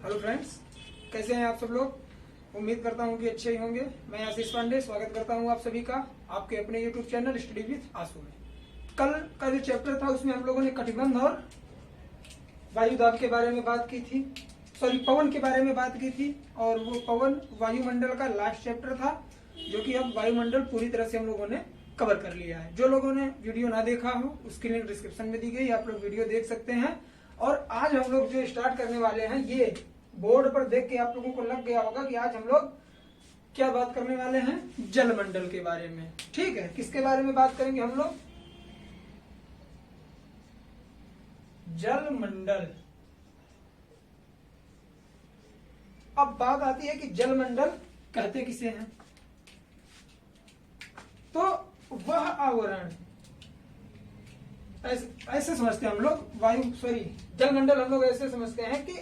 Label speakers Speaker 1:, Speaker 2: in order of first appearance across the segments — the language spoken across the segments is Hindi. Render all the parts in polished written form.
Speaker 1: हेलो फ्रेंड्स, कैसे हैं आप सब लोग। उम्मीद करता हूं कि अच्छे ही होंगे। मैं आशीष पांडे स्वागत करता हूं आप सभी का आपके अपने यूट्यूब चैनल स्टडी विद आशु में। कल का जो चैप्टर था उसमें हम लोगों ने कटिबंध और वायुदाब के बारे में बात की थी, पवन के बारे में बात की थी। और वो पवन वायुमंडल का लास्ट चैप्टर था, जो कि अब वायुमंडल पूरी तरह से हम लोगों ने कवर कर लिया है। जो लोगों ने वीडियो ना देखा हो उसकी लिंक डिस्क्रिप्शन में दी गई, आप लोग वीडियो देख सकते हैं। और आज हम लोग जो स्टार्ट करने वाले हैं, ये बोर्ड पर देख के आप लोगों को लग गया होगा कि आज हम लोग क्या बात करने वाले हैं, जलमंडल के बारे में। ठीक है, किसके बारे में बात करेंगे हम लोग, जलमंडल। अब बात आती है कि जलमंडल कहते किसे हैं। तो वह आवरण, ऐसे समझते हैं हम लोग, जलमंडल हम लोग ऐसे समझते हैं कि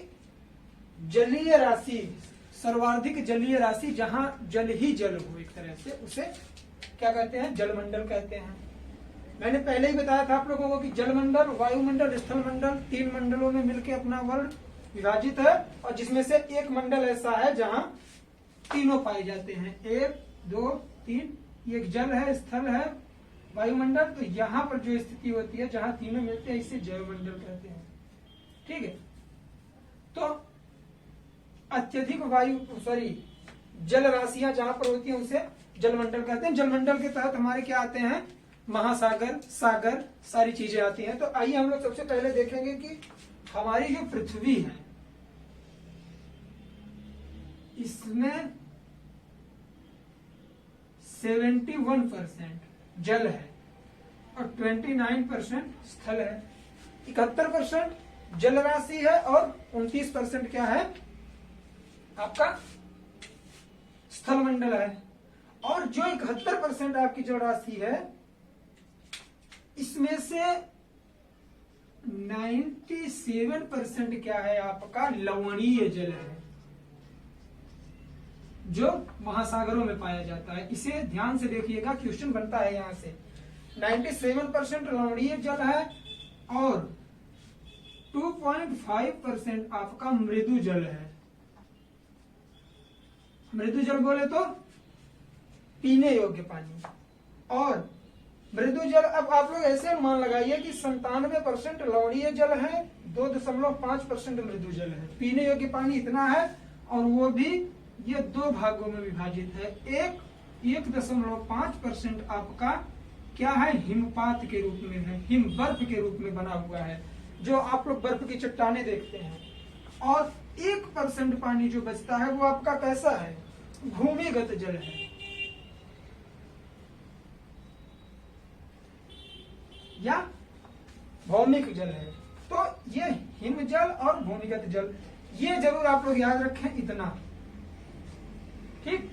Speaker 1: जलीय राशि, सर्वाधिक जलीय राशि जहां जल ही जल हो, एक तरह से उसे क्या कहते हैं, जलमंडल कहते हैं। मैंने पहले ही बताया था आप लोगों को कि जलमंडल, वायुमंडल, स्थल मंडल, 3 मंडलों में मिलकर अपना वर्ल्ड विभाजित है। और जिसमें से एक मंडल ऐसा है जहां तीनों पाए जाते हैं, 1 2 3। एक जल है, स्थल है, वायुमंडल। तो यहाँ पर जो स्थिति होती है जहां तीनों मिलते हैं, इसे जलमंडल कहते हैं। ठीक है, तो अत्यधिक जल राशियां जहां पर होती हैं उसे जलमंडल कहते हैं। जलमंडल के तहत हमारे क्या आते हैं, महासागर, सागर, सारी चीजें आती हैं। तो आइए हम लोग सबसे पहले देखेंगे कि हमारी जो पृथ्वी है इसमें 71% जल है और 29% स्थल है। 71% जल राशि है और 29% क्या है, आपका स्थल मंडल है। और जो 71% आपकी जल राशि है, इसमें से 97% क्या है, आपका लवणीय जल है, जो महासागरों में पाया जाता है। इसे ध्यान से देखिएगा, क्वेश्चन बनता है यहां से। 97% लवणीय जल है और 2.5% आपका मृदु जल है। मृदु जल बोले तो पीने योग्य पानी। और मृदु जल, अब आप लोग ऐसे अनुमान लगाइए कि 97% लवणीय जल है, 2.5% मृदु जल है। पीने योग्य पानी इतना है, और वो भी ये 2 भागों में विभाजित है। 1.5% आपका क्या है, हिमपात के रूप में है, हिम बर्फ के रूप में बना हुआ है, जो आप लोग बर्फ की चट्टाने देखते हैं। और 1% पानी जो बचता है वो आपका कैसा है, भूमिगत जल है, या भौमिक जल है। तो ये हिम जल और भूमिगत जल, ये जरूर आप लोग याद रखें इतना, ठीक,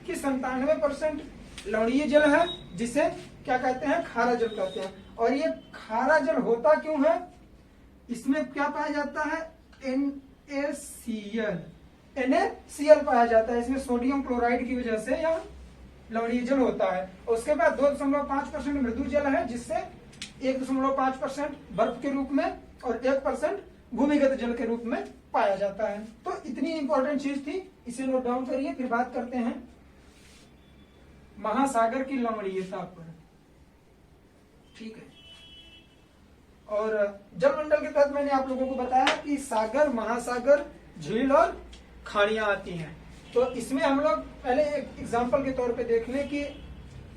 Speaker 1: कि 97% लवणीय जल है, जिसे क्या कहते हैं, खारा जल कहते हैं। और ये खारा जल होता क्यों है, इसमें क्या पाया जाता है, NaCl पाया जाता है। इसमें सोडियम क्लोराइड की वजह से यह लवणीय जल होता है। और उसके बाद 2.5% मृदु जल है, जिससे 1.5% बर्फ के रूप में और 1% भूमिगत जल के रूप में पाया जाता है। तो इतनी इंपॉर्टेंट चीज थी, इसे नोट डाउन करिए। फिर बात करते हैं महासागर की लवणीयता पर। ठीक है, और जलमंडल के तहत मैंने आप लोगों को बताया कि सागर, महासागर, झील और खाड़ियां आती हैं। तो इसमें हम लोग पहले एक एग्जांपल के तौर पे देख लें कि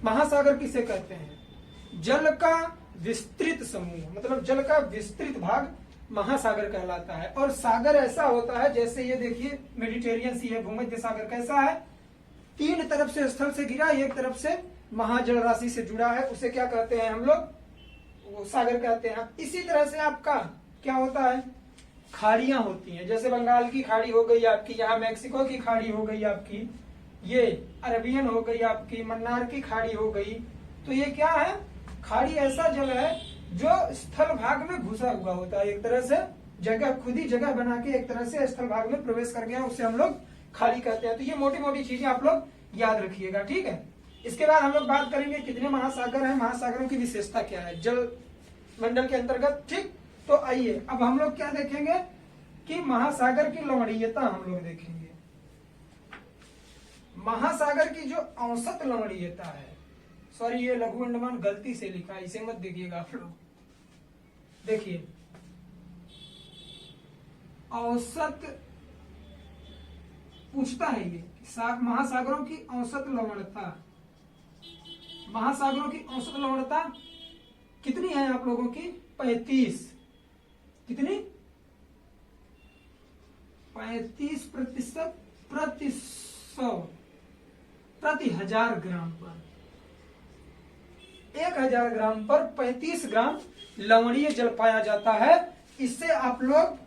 Speaker 1: महासागर किसे कहते हैं। जल का विस्तृत समूह, मतलब जल का विस्तृत भाग महासागर कहलाता है। और सागर ऐसा होता है, जैसे ये देखिए मेडिटेरियन सी है, भूमध्य सागर कैसा है, 3 तरफ से स्थल से घिरा, एक तरफ से महाजल राशि से जुड़ा है, उसे क्या कहते हैं हम लोग, वो सागर कहते हैं। इसी तरह से आपका क्या होता है, खाड़ियां होती हैं, जैसे बंगाल की खाड़ी हो गई आपकी, यहाँ मैक्सिको की खाड़ी हो गई आपकी, ये अरबियन हो गई आपकी, मन्नार की खाड़ी हो गई। तो ये क्या है, खाड़ी ऐसा जल है जो स्थल भाग में घुसा हुआ होता है, एक तरह से जगह, खुद ही जगह बना के एक तरह से स्थल भाग में प्रवेश कर गया, उसे हम लोग खाड़ी कहते हैं। तो ये मोटी मोटी चीजें आप लोग याद रखिएगा, ठीक है। इसके बाद हम लोग बात करेंगे कितने महासागर हैं, महासागरों की विशेषता क्या है जल मंडल के अंतर्गत, ठीक। तो आइए अब हम लोग क्या देखेंगे, कि महासागर की लवणीयता हम लोग देखेंगे। महासागर की जो औसत लवणीयता है, सॉरी ये लघु अंडमान गलती से लिखा, इसे मत देखिएगा आप लोग। देखिए औसत पूछता है ये महासागरों की औसत लवणता, महासागरों की औसत लवणता कितनी है आप लोगों की? 35। कितनी? 35% प्रति 100 प्रति 1000 ग्राम पर। 1000 ग्राम पर 35 ग्राम लवणीय जल पाया जाता है। इससे आप लोग,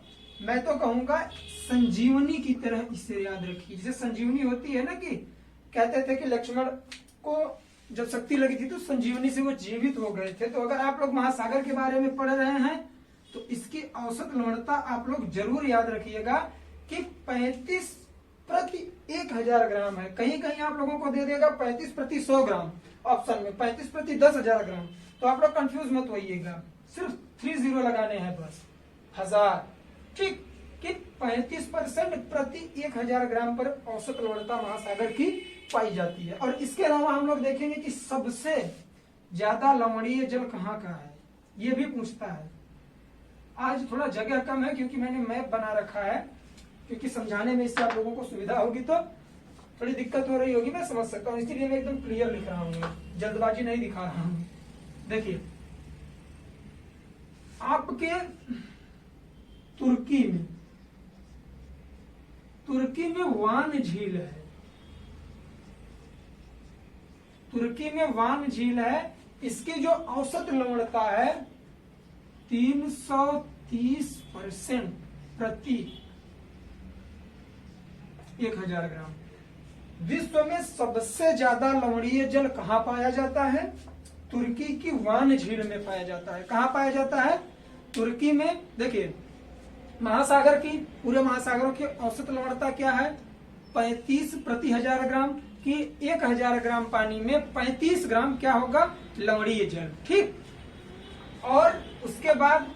Speaker 1: मैं तो कहूंगा संजीवनी की तरह इसे याद रखिए। जैसे संजीवनी होती है ना, कि कहते थे कि लक्ष्मण को जब शक्ति लगी थी तो संजीवनी से वो जीवित हो गए थे। तो अगर आप लोग महासागर के बारे में पढ़ रहे हैं तो इसकी औसत लवणता आप लोग जरूर याद रखिएगा कि 35 प्रति 1000 ग्राम है। कहीं कहीं आप लोगों को दे देगा 35 प्रति 100 ग्राम ऑप्शन में, 35 प्रति 10,000 ग्राम। तो आप लोग कंफ्यूज मत होइएगा, सिर्फ 30 लगाने हैं बस, 1000। ठीक, कि 35% प्रति 1000 ग्राम पर औसत लवणता महासागर की पाई जाती है। और इसके अलावा हम लोग देखेंगे कि सबसे ज्यादा लवणीय जल कहाँ का है, ये भी पूछता है। आज थोड़ा जगह कम है क्योंकि मैंने मैप बना रखा है, क्योंकि समझाने में इससे आप लोगों को सुविधा होगी, तो थोड़ी दिक्कत हो रही होगी, मैं समझ सकता हूँ, इसलिए मैं एकदम क्लियर लिख रहा हूँ, जल्दबाजी नहीं दिखा रहा हूँ। देखिए आपके तुर्की में वान झील है, तुर्की में वान झील है। इसकी जो औसत लवणता है 330% प्रति 1000 ग्राम। विश्व में सबसे ज्यादा लवणीय जल कहाँ पाया जाता है? तुर्की की वान झील में पाया जाता है। कहाँ पाया जाता है? तुर्की में। देखिए महासागर की, पूरे महासागरों की औसत लवणता क्या है? 35 प्रति 1000 ग्राम की 1000 ग्राम पानी में 35 ग्राम क्या होगा? लवणीय जल। ठीक, और उसके बाद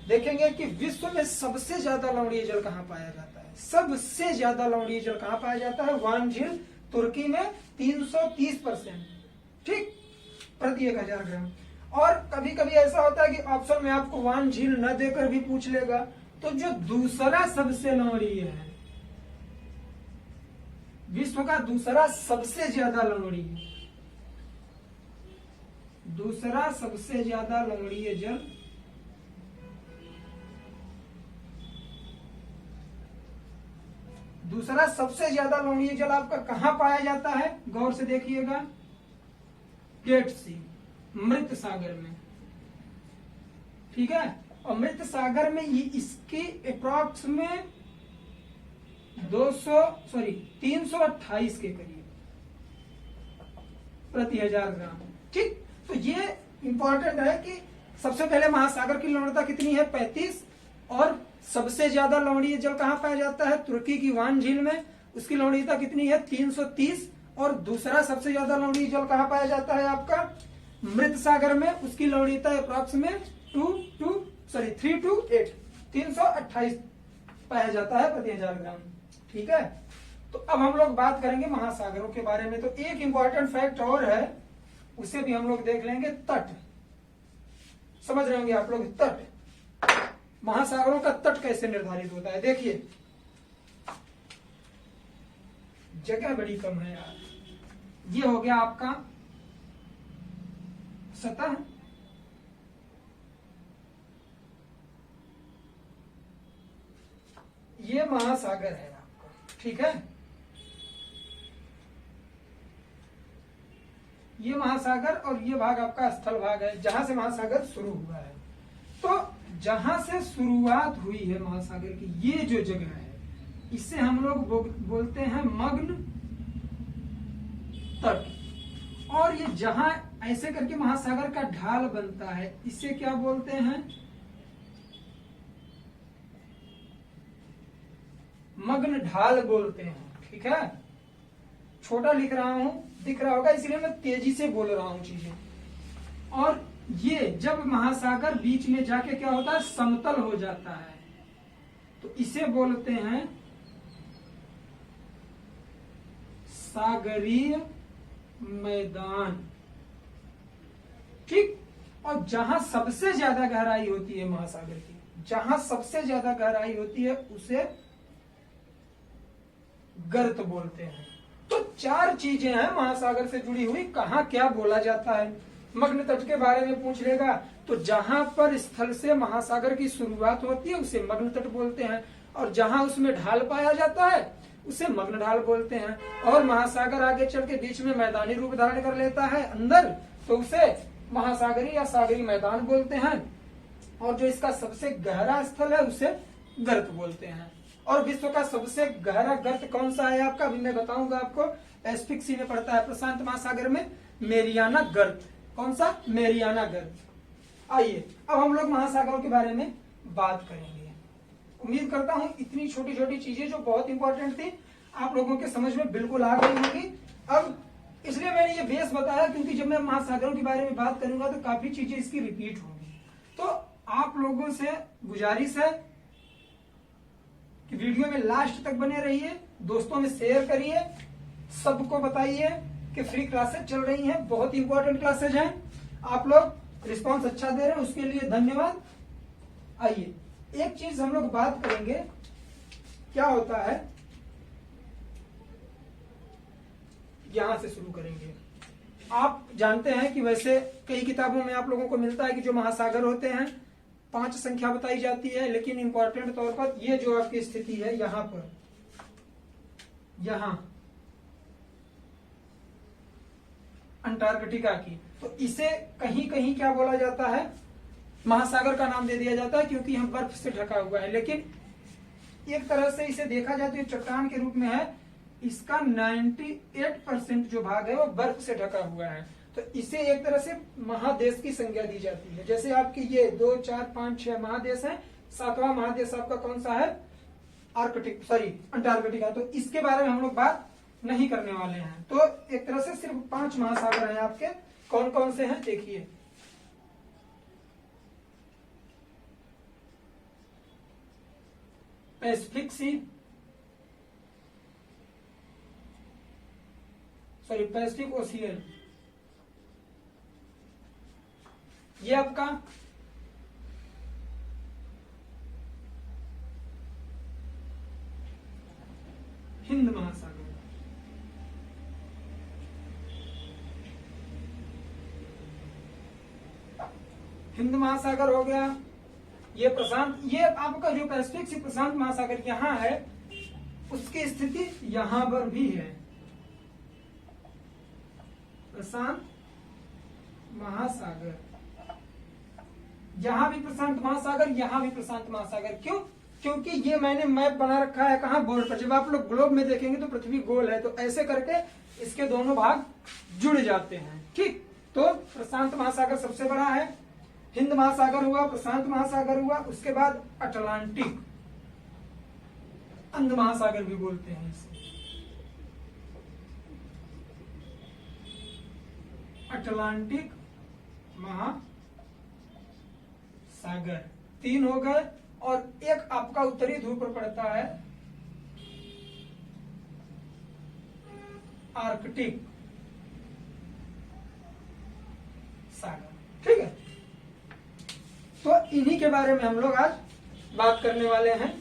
Speaker 1: देखेंगे कि विश्व में सबसे ज्यादा लवणीय जल कहाँ पाया जाता है? सबसे ज्यादा लवणीय जल कहाँ पाया जाता है? वान झील, तुर्की में 330%। ठीक, प्रति 1000 ग्राम। और कभी कभी ऐसा होता है कि ऑप्शन में आपको वान झील न देकर भी पूछ लेगा, तो जो दूसरा सबसे लवणीय है, विश्व का दूसरा सबसे ज्यादा लवणीय, दूसरा सबसे ज्यादा लवणीय जल दूसरा सबसे ज्यादा लवणीय जल आपका कहां पाया जाता है? गौर से देखिएगा, डेड सी, मृत सागर में। ठीक है, और मृत सागर में ये इसके अप्रॉक्स में 328 के करीब प्रति 1000 ग्राम। ठीक, तो ये इंपॉर्टेंट है कि सबसे पहले महासागर की लवणता कितनी है? 35, और सबसे ज्यादा लवणीय जल कहाँ पाया जाता है? तुर्की की वान झील में। उसकी लवणीयता कितनी है? 330। और दूसरा सबसे ज्यादा लवणीय जल कहाँ पाया जाता है? आपका मृत सागर में। उसकी लवणीयता अप्रॉक्स में 328 पाया जाता है प्रति 1000 ग्राम। ठीक है, तो अब हम लोग बात करेंगे महासागरों के बारे में। तो एक इंपॉर्टेंट फैक्ट और है, उसे भी हम लोग देख लेंगे। तट, समझ रहे होंगे आप लोग, तट, महासागरों का तट कैसे निर्धारित होता है। देखिए जगह बड़ी कम है यार। ये हो गया आपका सतह, ये महासागर है आपका। ठीक है, ये महासागर, और ये भाग आपका स्थल भाग है, जहां से महासागर शुरू हुआ है। तो जहां से शुरुआत हुई है महासागर की, ये जो जगह है, इसे हम लोग बोलते हैं मग्न तट। और ये जहां ऐसे करके महासागर का ढाल बनता है, इसे क्या बोलते हैं? मग्न ढाल बोलते हैं। ठीक है, छोटा लिख रहा हूं, दिख रहा होगा, इसलिए मैं तेजी से बोल रहा हूं चीजें। और ये जब महासागर बीच में जाके क्या होता है? समतल हो जाता है, तो इसे बोलते हैं सागरीय मैदान। ठीक। और जहां सबसे ज्यादा गहराई होती है महासागर की, जहां सबसे ज्यादा गहराई होती है उसे गर्त बोलते हैं। तो 4 चीजें हैं महासागर से जुड़ी हुई। कहाँ क्या बोला जाता है, मग्न तट के बारे में पूछ लेगा तो जहां पर स्थल से महासागर की शुरुआत होती है उसे मग्न तट बोलते हैं, और जहां उसमें ढाल पाया जाता है उसे मग्न ढाल बोलते हैं। और महासागर आगे चल के बीच में मैदानी रूप धारण कर लेता है अंदर, तो उसे महासागरी या सागरी मैदान बोलते हैं। और जो इसका सबसे गहरा स्थल है उसे गर्त बोलते हैं। और विश्व का सबसे गहरा गर्त कौन सा है आपका, अभी मैं बताऊंगा आपको। पैसिफिक सी में पड़ता है, प्रशांत महासागर में मेरियाना गर्त। कौन सा, मेरियाना गर्त। आइए अब हम लोग महासागरों के बारे में बात करेंगे। उम्मीद करता हूं इतनी छोटी छोटी चीजें जो बहुत इंपॉर्टेंट थी आप लोगों के समझ में बिल्कुल आ गई होंगी। अब इसलिए मैंने ये बेस बताया क्योंकि जब मैं महासागरों के बारे में बात करूंगा तो काफी चीजें इसकी रिपीट होंगी। तो आप लोगों से गुजारिश है कि वीडियो में लास्ट तक बने रहिए, दोस्तों में शेयर करिए, सबको बताइए कि फ्री क्लासेज चल रही हैं, बहुत इंपॉर्टेंट क्लासेज हैं। आप लोग रिस्पांस अच्छा दे रहे हैं, उसके लिए धन्यवाद। आइए एक चीज हम लोग बात करेंगे, क्या होता है, यहां से शुरू करेंगे। आप जानते हैं कि वैसे कई किताबों में आप लोगों को मिलता है कि जो महासागर होते हैं 5 संख्या बताई जाती है, लेकिन इंपॉर्टेंट तौर पर ये जो आपकी स्थिति है यहां पर, यहां अंटार्कटिका की, तो इसे कहीं कहीं क्या बोला जाता है, महासागर का नाम दे दिया जाता है क्योंकि यहां बर्फ से ढका हुआ है। लेकिन एक तरह से इसे देखा जाए तो ये चट्टान के रूप में है, इसका 98% जो भाग है वो बर्फ से ढका हुआ है। तो इसे एक तरह से महादेश की संज्ञा दी जाती है। जैसे आपकी ये 2, 4, 5, 6 महादेश हैं, 7वां महादेश आपका कौन सा है, अंटार्कटिका। तो इसके बारे में हम लोग बात नहीं करने वाले हैं। तो एक तरह से सिर्फ 5 महासागर हैं आपके। कौन कौन से हैं देखिए, पैसिफिक सी, पैसिफिक ओशियन, ये आपका हिंद महासागर, हिंद महासागर हो गया। ये प्रशांत, ये आपका जो पैसिफिक सी प्रशांत महासागर यहां है, उसकी स्थिति यहां पर भी है, प्रशांत महासागर, यहां भी प्रशांत महासागर, यहां भी प्रशांत महासागर। क्यों, क्योंकि ये मैंने मैप बना रखा है कहां, बोर्ड पर। जब आप लोग ग्लोब में देखेंगे तो पृथ्वी गोल है, तो ऐसे करके इसके दोनों भाग जुड़ जाते हैं। ठीक, तो प्रशांत महासागर सबसे बड़ा है, हिंद महासागर हुआ, प्रशांत महासागर हुआ, उसके बाद अटलांटिक, अंध महासागर भी बोलते हैं इसे, अटलांटिक महासागर। 3 हो गए, और एक आपका उत्तरी ध्रुव पर पड़ता है आर्कटिक सागर। ठीक है, तो इन्हीं के बारे में हम लोग आज बात करने वाले हैं।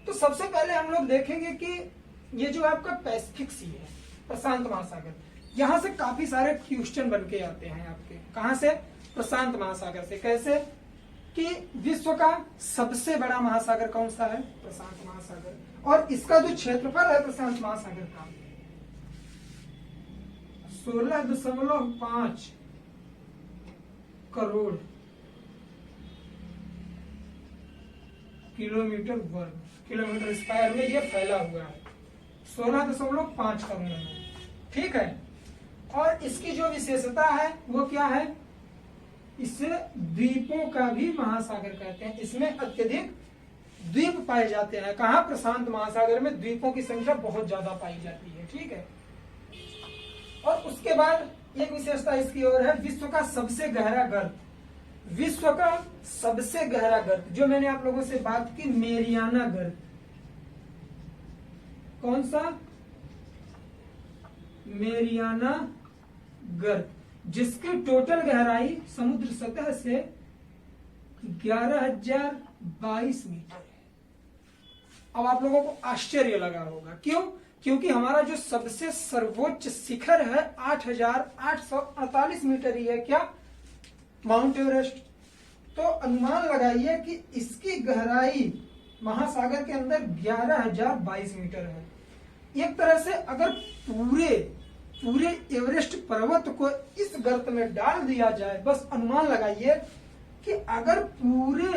Speaker 1: तो सबसे पहले हम लोग देखेंगे कि ये जो आपका पैसिफिक सी है, प्रशांत महासागर, यहां से काफी सारे क्वेश्चन बन के आते हैं आपके। कहां से, प्रशांत महासागर से। कैसे कि विश्व का सबसे बड़ा महासागर कौन सा है, प्रशांत महासागर, और इसका जो क्षेत्रफल है प्रशांत महासागर का 16.5 करोड़ किलोमीटर वर्ग, किलोमीटर स्क्वायर में ये फैला हुआ है, 16.5 करोड़ में। ठीक है, और इसकी जो विशेषता है वो क्या है, इसे द्वीपों का भी महासागर कहते हैं। इसमें अत्यधिक द्वीप पाए जाते हैं। कहा, प्रशांत महासागर में द्वीपों की संख्या बहुत ज्यादा पाई जाती है। ठीक है, और उसके बाद एक विशेषता इसकी और है, विश्व का सबसे गहरा गर्त। विश्व का सबसे गहरा गर्त, जो मैंने आप लोगों से बात की, मेरियाना गर्त। कौन सा? मेरियाना गर्त, जिसकी टोटल गहराई समुद्र सतह से 11,022 मीटर है। अब आप लोगों को आश्चर्य लगा होगा, क्यों? क्योंकि हमारा जो सबसे सर्वोच्च शिखर है 8,848 मीटर ही है। क्या? Mount Everest. तो अनुमान लगाइए कि इसकी गहराई महासागर के अंदर 11,022 मीटर है। एक तरह से अगर पूरे एवरेस्ट पर्वत को इस गर्त में डाल दिया जाए, बस अनुमान लगाइए कि अगर पूरे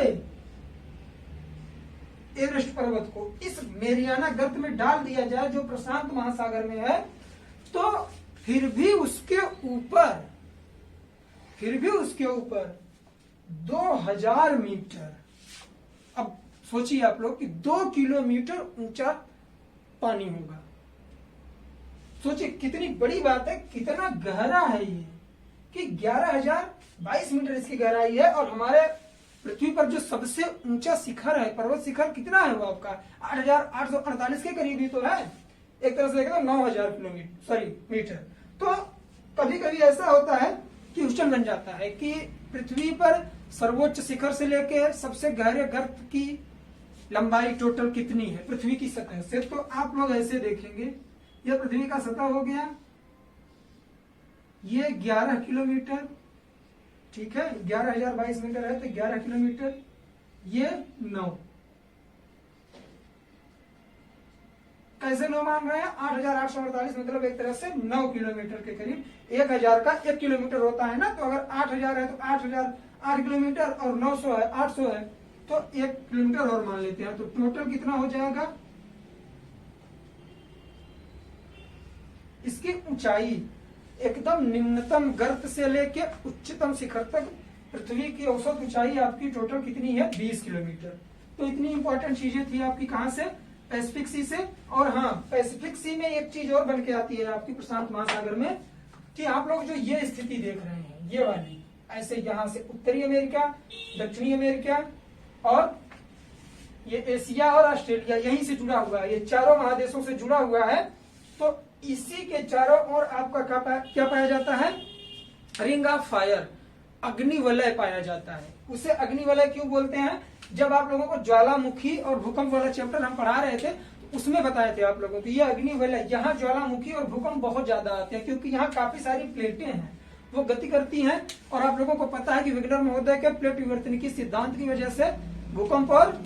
Speaker 1: एवरेस्ट पर्वत को इस मेरियाना गर्त में डाल दिया जाए जो प्रशांत महासागर में है, तो फिर भी उसके ऊपर 2,000 मीटर। अब सोचिए आप लोग कि 2 किलोमीटर ऊंचा पानी होगा। सोचिए कितनी बड़ी बात है, कितना गहरा है ये, कि 11,022 मीटर इसकी गहराई है। और हमारे पृथ्वी पर जो सबसे ऊंचा शिखर है, पर्वत शिखर, कितना है वो आपका? 8,848 के करीब ही तो है। एक तरह से देखें तो 9,000 मीटर। तो कभी कभी ऐसा होता है कि क्वेश्चन बन जाता है कि पृथ्वी पर सर्वोच्च शिखर से लेकर सबसे गहरे गर्त की लंबाई टोटल कितनी है पृथ्वी की सतह से। तो आप लोग ऐसे देखेंगे, यह पृथ्वी का सतह हो गया, ये 11 किलोमीटर, ठीक है, 11,022 मीटर है तो 11 किलोमीटर, ये 9। कैसे 9 मान रहे हैं? 8,848 मतलब एक तरह से 9 किलोमीटर के करीब। 1,000 का 1 किलोमीटर होता है ना, तो अगर 8,000 है तो 8 किलोमीटर, और 900 है, 800 है, तो 1 किलोमीटर और मान लेते हैं। तो टोटल कितना हो जाएगा? इसकी ऊंचाई एकदम निम्नतम गर्त से लेके उच्चतम शिखर तक पृथ्वी की औसत ऊंचाई आपकी टोटल कितनी है? 20 किलोमीटर। तो इतनी इंपॉर्टेंट चीजें थी आपकी, कहां से? पैसिफिक सी से। और हाँ, पैसिफिक सी में एक चीज और बन के आती है आपकी प्रशांत महासागर में, कि आप लोग जो ये स्थिति देख रहे हैं, ये वाली, ऐसे यहां से उत्तरी अमेरिका, दक्षिणी अमेरिका और ये एशिया और ऑस्ट्रेलिया यहीं से जुड़ा हुआ है, ये चारों महादेशों से जुड़ा हुआ है। तो इसी के चारों ओर आपका क्या पाया जाता है? रिंग ऑफ फायर, अग्निवलय पाया जाता है। उसे अग्निवलय क्यों बोलते हैं? जब आप लोगों को ज्वालामुखी और भूकंप वाला चैप्टर हम पढ़ा रहे थे, तो उसमें बताए थे आप लोगों को, ये अग्निवलय, यहाँ ज्वालामुखी और भूकंप बहुत ज्यादा आते हैं, क्योंकि यहाँ काफी सारी प्लेटें हैं, वो गति करती हैं। और आप लोगों को पता है कि विग्नर महोदय के प्लेट विवर्तनिकी सिद्धांत की वजह से भूकंप और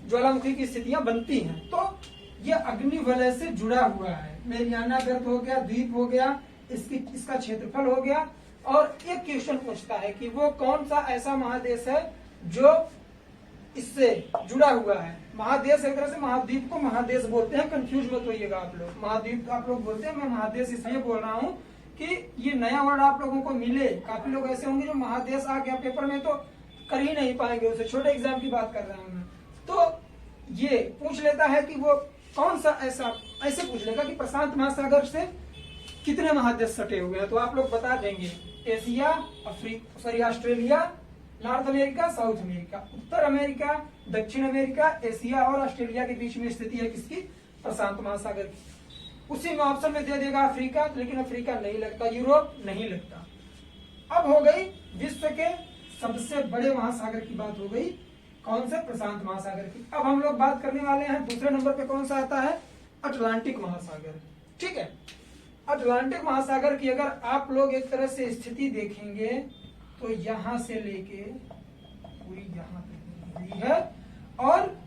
Speaker 1: ज्वालामुखी की स्थितियां बनती हैं। तो ये अग्निवलय से जुड़ा हुआ है। मेरियाना गर्त हो गया, द्वीप हो गया, इसका क्षेत्रफल हो गया। और एक क्वेश्चन पूछता है कि वो कौन सा ऐसा महादेश है जो इससे जुड़ा हुआ है। महादेश एक तरह से, महाद्वीप को महादेश बोलते हैं, कंफ्यूज मत होइएगा आप लोग। महाद्वीप आप लोग बोलते हैं, मैं महादेश इसलिए बोल रहा हूँ कि ये नया वर्ड आप लोगों को मिले। काफी लोग ऐसे होंगे जो महादेश आ गया पेपर में तो कर ही नहीं पाएंगे उसे, छोटे एग्जाम की बात कर रहा हूँ मैं। तो ये पूछ लेता है कि वो कौन सा ऐसे पूछ लेगा कि प्रशांत महासागर से कितने महादेश सटे हुए हैं, तो आप लोग बता देंगे Asia, Australia, North America, South America, उत्तर अमेरिका, दक्षिण अमेरिका, एशिया और ऑस्ट्रेलिया के बीच में स्थिति है किसकी? प्रशांत महासागर की। उसी में ऑप्शन में दे देगा अफ्रीका, लेकिन अफ्रीका नहीं लगता, यूरोप नहीं लगता। अब हो गई विश्व के सबसे बड़े महासागर की बात हो गई, कौन से? प्रशांत महासागर की। अब हम लोग बात करने वाले हैं दूसरे नंबर पे, कौन सा आता है? अटलांटिक महासागर। ठीक है, अटलांटिक महासागर की अगर आप लोग एक तरह से स्थिति देखेंगे तो यहां से लेके पूरी यहां तक हुई है। और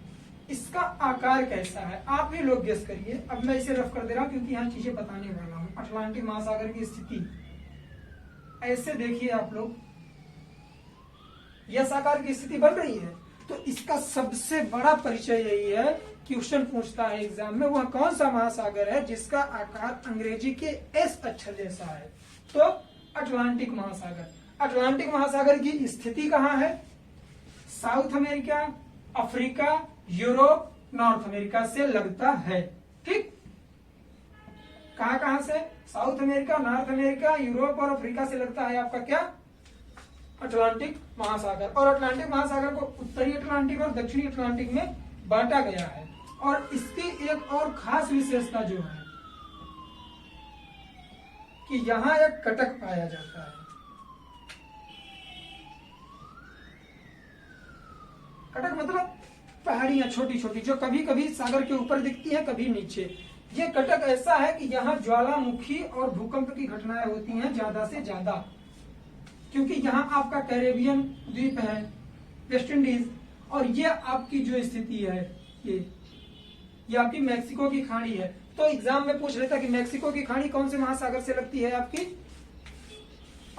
Speaker 1: इसका आकार कैसा है आप ही लोग गेस करिए। अब मैं इसे रफ कर दे रहा हूं क्योंकि यहाँ चीजें बताने वाला हूं। अटलांटिक महासागर की स्थिति ऐसे देखिए आप लोग, यह आकार की स्थिति बन रही है। तो इसका सबसे बड़ा परिचय यही है, क्वेश्चन पूछता है एग्जाम में, वह कौन सा महासागर है जिसका आकार अंग्रेजी के एस अक्षर जैसा है? तो अटलांटिक महासागर। अटलांटिक महासागर की स्थिति कहाँ है? South America, Africa, Europe, north America से लगता है। ठीक, कहां से? South America, north America, Europe और अफ्रीका से लगता है आपका क्या? अटलांटिक महासागर। और अटलांटिक महासागर को उत्तरी अटलांटिक और दक्षिणी अटलांटिक में बांटा गया है। और इसकी एक और खास विशेषता जो है कि यहां एक कटक पाया जाता है। कटक मतलब पहाड़ियां छोटी छोटी जो कभी कभी सागर के ऊपर दिखती है, कभी नीचे। ये कटक ऐसा है कि यहाँ ज्वालामुखी और भूकंप की घटनाएं होती हैं ज्यादा से ज्यादा, क्योंकि यहाँ आपका कैरेबियन द्वीप है, वेस्ट इंडीज, और ये आपकी जो स्थिति है ये आपकी मैक्सिको की खाड़ी है। तो एग्जाम में पूछ लेता कि मैक्सिको की खाड़ी कौन से महासागर से लगती है? आपकी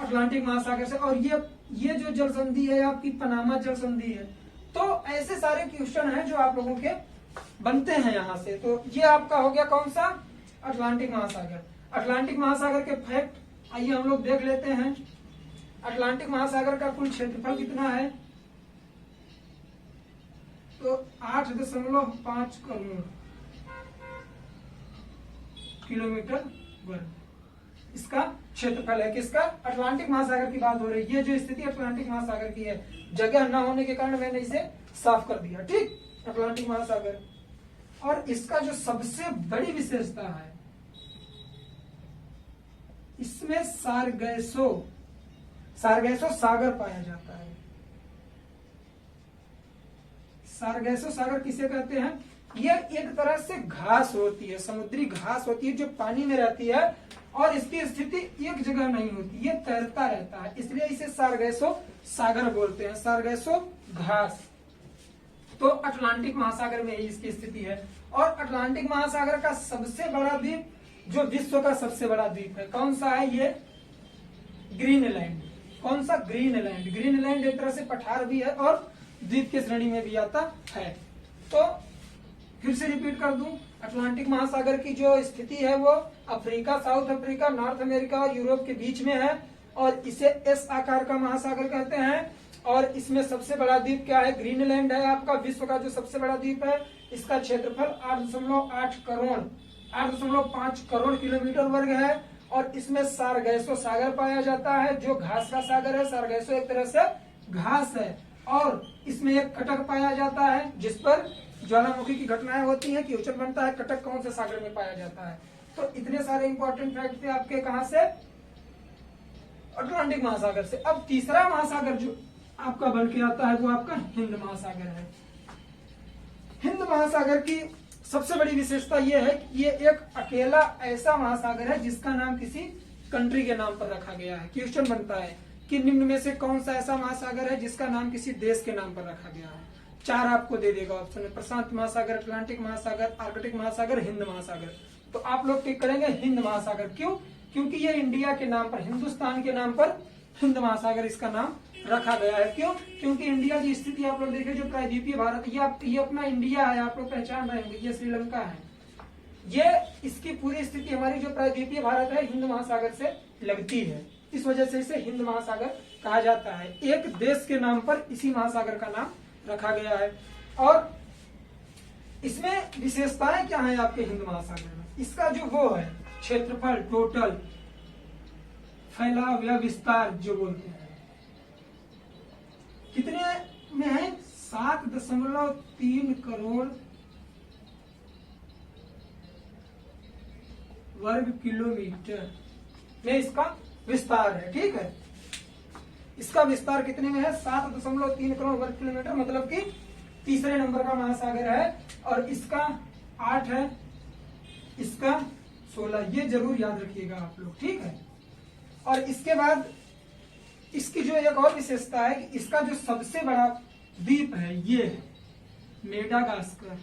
Speaker 1: अटलांटिक महासागर से। और ये जो जल संधि है आपकी पनामा जल संधि है। तो ऐसे सारे क्वेश्चन हैं जो आप लोगों के बनते हैं यहाँ से। तो ये आपका हो गया कौन सा? अटलांटिक महासागर। अटलांटिक महासागर के फैक्ट आइए हम लोग देख लेते हैं। अटलांटिक महासागर का कुल क्षेत्रफल कितना है? तो 8.5 करोड़ किलोमीटर वर्ग इसका क्षेत्रफल है। किसका? अटलांटिक महासागर की बात हो रही है। ये जो स्थिति अटलांटिक महासागर की है, जगह न होने के कारण मैंने इसे साफ कर दिया। ठीक, अटलांटिक महासागर। और इसका जो सबसे बड़ी विशेषता है, इसमें सारगैसो सागर पाया जाता है। सारगैसो सागर किसे कहते हैं? यह एक तरह से घास होती है, समुद्री घास होती है जो पानी में रहती है और इसकी स्थिति एक जगह नहीं होती, ये तैरता रहता है, इसलिए इसे सारगैसो सागर बोलते हैं। सारगैसो घास। तो अटलांटिक महासागर में ही इसकी स्थिति है। और अटलांटिक महासागर का सबसे बड़ा द्वीप, जो विश्व का सबसे बड़ा द्वीप है, कौन सा है? ये ग्रीनलैंड। कौन सा? ग्रीनलैंड। ग्रीनलैंड एक तरह से पठार भी है और द्वीप की श्रेणी में भी आता है। तो फिर से रिपीट कर दूं, अटलांटिक महासागर की जो स्थिति है वो Africa, south Africa, north America और यूरोप के बीच में है और इसे एस आकार का महासागर कहते हैं। और इसमें सबसे बड़ा द्वीप क्या है? ग्रीनलैंड है आपका, विश्व का जो सबसे बड़ा द्वीप है। इसका क्षेत्रफल 8.5 करोड़ किलोमीटर वर्ग है। और इसमें सारगैसो सागर पाया जाता है जो घास का सागर है। सारगैसो एक तरह से घास है। और इसमें एक कटक पाया जाता है जिस पर ज्वालामुखी की घटनाएं होती हैं, कीचड़ बनता है। कटक कौन से सागर में पाया जाता है? तो इतने सारे इंपॉर्टेंट फैक्ट थे आपके, कहां से? अटलांटिक महासागर से। अब तीसरा महासागर जो आपका बन के आता है वो आपका हिंद महासागर है। हिंद महासागर की सबसे बड़ी विशेषता यह है कि ये एक अकेला ऐसा महासागर है जिसका नाम किसी कंट्री के नाम पर रखा गया है। क्वेश्चन बनता है कि निम्न में से कौन सा ऐसा महासागर है जिसका नाम किसी देश के नाम पर रखा गया है? 4 आपको दे देगा ऑप्शन में, प्रशांत महासागर, अटलांटिक महासागर, आर्कटिक महासागर, हिंद महासागर। तो आप लोग टिक करेंगे हिंद महासागर। क्यों? क्योंकि ये इंडिया के नाम पर, हिंदुस्तान के नाम पर हिंद महासागर इसका नाम रखा गया है। क्यों? क्योंकि इंडिया की स्थिति आप लोग देखें, जो प्रायद्वीपीय भारत, ये अपना इंडिया है, आप लोग पहचान रहे होंगे, ये श्रीलंका है। ये इसकी पूरी स्थिति हमारी जो प्रायद्वीपीय भारत है हिंद महासागर से लगती है, इस वजह से इसे हिंद महासागर कहा जाता है। एक देश के नाम पर इसी महासागर का नाम रखा गया है। और इसमें विशेषताएं क्या है आपके हिंद महासागर में? इसका जो वो है क्षेत्रफल, टोटल फैलाव या विस्तार जो बोलते हैं, कितने में है? 7.3 करोड़ वर्ग किलोमीटर में इसका विस्तार है। ठीक है, इसका विस्तार कितने में है? 7.3 करोड़ वर्ग किलोमीटर, मतलब कि तीसरे नंबर का महासागर है। और इसका 8 है, इसका 16। ये जरूर याद रखिएगा आप लोग। ठीक है, और इसके बाद इसकी जो एक और विशेषता है कि इसका जो सबसे बड़ा द्वीप है ये है मेडागास्कर।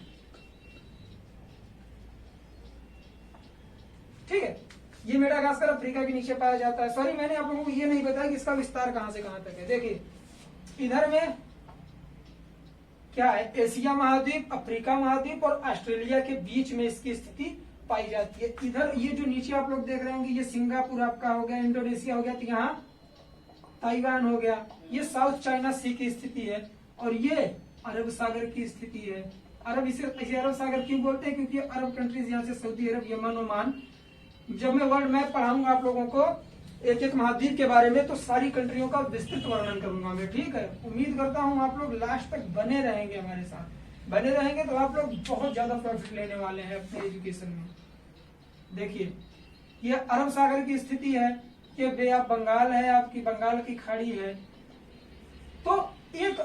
Speaker 1: ठीक है, ये मेडागास्कर अफ्रीका के नीचे पाया जाता है। सॉरी, मैंने आप लोगों को ये नहीं बताया कि इसका विस्तार कहां से कहां तक है। देखिए, इधर में क्या है? एशिया महाद्वीप, अफ्रीका महाद्वीप और ऑस्ट्रेलिया के बीच में इसकी स्थिति पाई जाती है। इधर ये जो नीचे आप लोग देख रहे होंगे, ये सिंगापुर आपका हो गया, इंडोनेशिया हो गया, तो यहाँ ताइवान हो गया। ये साउथ चाइना सी की स्थिति है और ये अरब सागर की स्थिति है। इसे अरब सागर क्यों बोलते हैं? क्योंकि अरब कंट्रीज यहाँ से सऊदी अरब, यमन, ओमान। जब मैं वर्ल्ड मैप पढ़ाऊंगा आप लोगों को एक एक महाद्वीप के बारे में, तो सारी कंट्रियों का विस्तृत वर्णन करूंगा मैं। ठीक है, उम्मीद करता हूँ आप लोग लास्ट तक बने रहेंगे, हमारे साथ बने रहेंगे तो आप लोग बहुत ज्यादा प्रॉफिट लेने वाले हैं अपने एजुकेशन में। देखिए, ये अरब सागर की स्थिति है, ये बे ऑफ बंगाल है, आपकी बंगाल की खाड़ी है। तो एक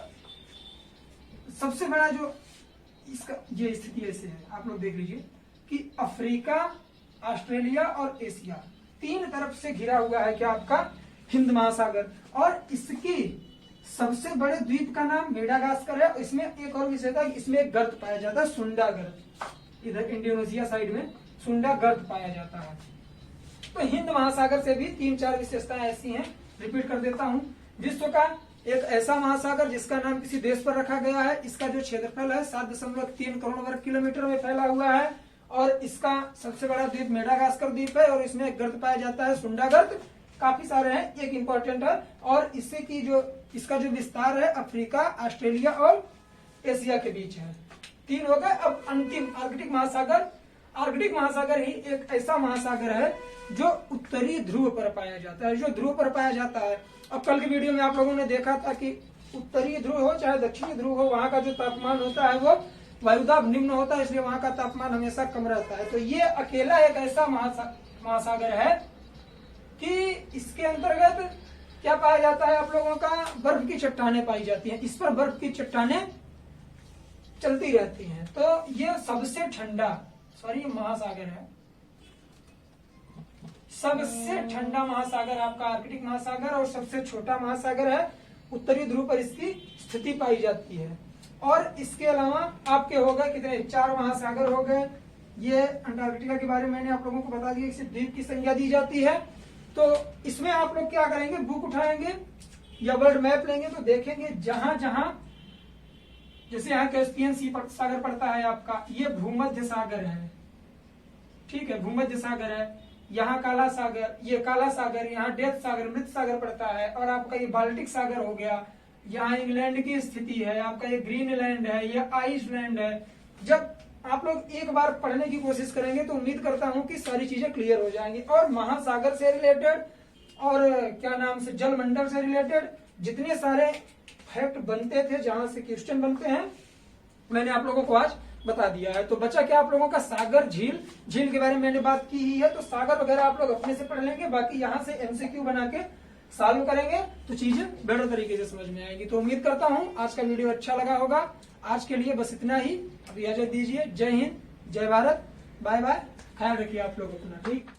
Speaker 1: सबसे बड़ा जो इसका ये स्थिति ऐसे है, आप लोग देख लीजिए कि अफ्रीका, ऑस्ट्रेलिया और एशिया तीन तरफ से घिरा हुआ है क्या आपका हिंद महासागर। और इसकी सबसे बड़े द्वीप का नाम मेडागास्कर है। इसमें एक और विशेषता है, इसमें एक गर्त पाया जाता है, सुंडा गर्त। इधर इंडोनेशिया साइड में सुंडा गर्त पाया जाता है। तो हिंद महासागर से भी 3-4 विशेषताएं ऐसी हैं, रिपीट कर देता हूं। विश्व का एक ऐसा महासागर जिसका नाम किसी देश पर रखा गया है। इसका जो क्षेत्रफल है 7.3 करोड़ वर्ग किलोमीटर में फैला हुआ है। और इसका सबसे बड़ा द्वीप मेडागास्कर द्वीप है और इसमें एक गर्त पाया जाता है, सुंडा गर्त। काफी सारे हैं, एक इंपॉर्टेंट है। और इससे की जो इसका जो विस्तार है अफ्रीका, ऑस्ट्रेलिया और एशिया के बीच है। 3 हो गए। अब अंतिम आर्कटिक महासागर। आर्कटिक महासागर ही एक ऐसा महासागर है जो उत्तरी ध्रुव पर पाया जाता है, जो ध्रुव पर पाया जाता है। अब कल की वीडियो में आप लोगों ने देखा था कि उत्तरी ध्रुव हो चाहे दक्षिणी ध्रुव हो, वहां का जो तापमान होता है वो वायुदाब निम्न होता है, इसलिए वहां का तापमान हमेशा कम रहता है। तो ये अकेला एक ऐसा महासागर है कि इसके अंतर्गत क्या पाया जाता है, आप लोगों का बर्फ की चट्टानें पाई जाती हैं। इस पर बर्फ की चट्टानें चलती रहती हैं। तो ये सबसे ठंडा महासागर है, सबसे ठंडा महासागर आपका आर्कटिक महासागर और सबसे छोटा महासागर है। उत्तरी ध्रुव पर इसकी स्थिति पाई जाती है। और इसके अलावा आपके हो गए कितने, 4 महासागर हो गए। ये अंटार्कटिका के बारे में मैंने आप लोगों को बता दिया, इसे द्वीप की संज्ञा दी जाती है। तो इसमें आप लोग क्या करेंगे, बुक उठाएंगे या वर्ल्ड मैप लेंगे तो देखेंगे जहां जहां, जैसे यहाँ कैस्पियन सी सागर पड़ता है आपका, ये भूमध्य सागर है। ठीक है, भूमध्य सागर है। यहाँ काला सागर, ये काला सागर, यहाँ डेथ सागर, मृत सागर पड़ता है। और आपका ये बाल्टिक सागर हो गया। यहाँ इंग्लैंड की स्थिति है, आपका ये ग्रीनलैंड है, ये आइसलैंड है। जब आप लोग एक बार पढ़ने की कोशिश करेंगे तो उम्मीद करता हूं कि सारी चीजें क्लियर हो जाएंगी। और महासागर से रिलेटेड और क्या नाम से जलमंडल से रिलेटेड जितने सारे फैक्ट बनते थे, जहां से क्वेश्चन बनते हैं, मैंने आप लोगों को आज बता दिया है। तो बचा क्या आप लोगों का सागर, झील के बारे में मैंने बात की ही है। तो सागर वगैरह आप लोग अपने से पढ़ लेंगे, बाकी यहाँ से एमसीक्यू बना के सॉल्व करेंगे तो चीजें बेहतर तरीके से समझ में आएगी। तो उम्मीद करता हूँ आज का वीडियो अच्छा लगा होगा। आज के लिए बस इतना ही, अब इजाजत दीजिए। जय हिंद, जय भारत, बाय बाय। ख्याल रखिए आप लोग अपना। ठीक।